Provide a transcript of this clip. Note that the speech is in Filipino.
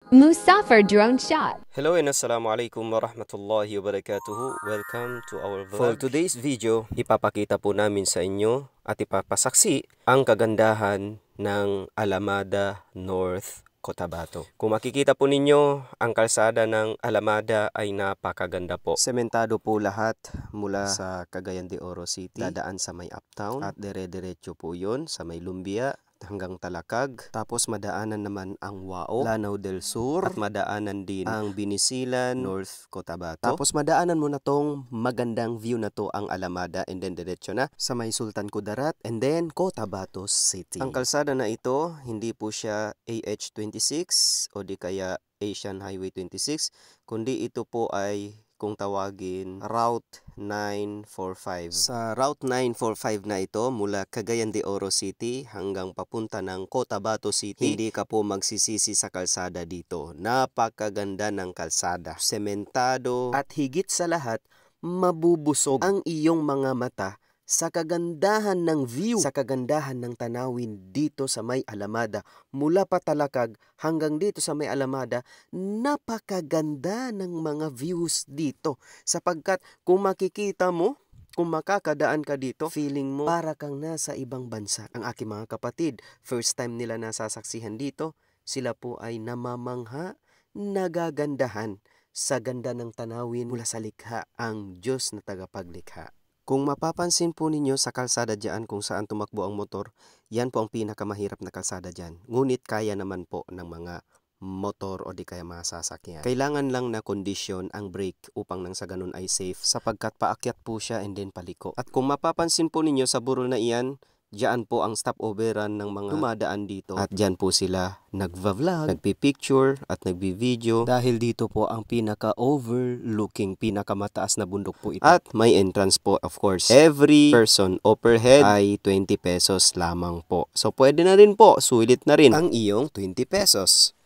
Musafir drone shot. Hello and assalamualaikum warahmatullahi wabarakatuh. Welcome to our vlog. For today's video, ipapakita po namin sa inyo at ipapasaksi ang kagandahan ng Alamada North Cotabato. Kung makikita po ninyo, ang kalsada ng Alamada ay napakaganda po. Sementado po lahat mula sa Cagayan de Oro City, dadaan sa may Uptown at dire-diretso po yun sa may Lumbia hanggang Talakag. Tapos madaanan naman ang Wao, Lanao del Sur, at madaanan din ang Binisilan, North Cotabato. Tapos madaanan mo na tong magandang view na to, ang Alamada, and then diretso na sa may Sultan Kudarat and then Cotabato City. Ang kalsada na ito, hindi po siya AH26 o di kaya Asian Highway 26, kundi ito po ay kung tawagin Route 945. Sa Route 945 na ito, mula Cagayan de Oro City hanggang papunta ng Cotabato City, hindi ka po magsisisi sa kalsada dito. Napakaganda ng kalsada, sementado, at higit sa lahat, mabubusog ang iyong mga mata sa kagandahan ng view, sa kagandahan ng tanawin dito sa may Alamada. Mula pa Talakag hanggang dito sa may Alamada, napakaganda ng mga views dito. Sapagkat kung makikita mo, kung makakadaan ka dito, feeling mo para kang nasa ibang bansa. Ang aking mga kapatid, first time nila nasasaksihan dito, sila po ay namamangha, nagagandahan sa ganda ng tanawin mula sa likha, ang Diyos na tagapaglikha. Kung mapapansin po ninyo sa kalsada dyan kung saan tumakbo ang motor, yan po ang pinakamahirap na kalsada dyan. Ngunit kaya naman po ng mga motor o di kaya mga sasakyan. Kailangan lang na kondisyon ang brake upang nang sa ganun ay safe, sapagkat paakyat po siya and then paliko. At kung mapapansin po ninyo sa burol na iyan, diyan po ang stopoveran ng mga dumadaan dito. At diyan po sila nagva-vlog, nagpipicture at nagbi-video. Dahil dito po ang pinaka-overlooking, pinakamataas na bundok po ito. At may entrance po, of course. Every person o per head ay 20 pesos lamang po. So pwede na rin po, sulit na rin ang iyong 20 pesos.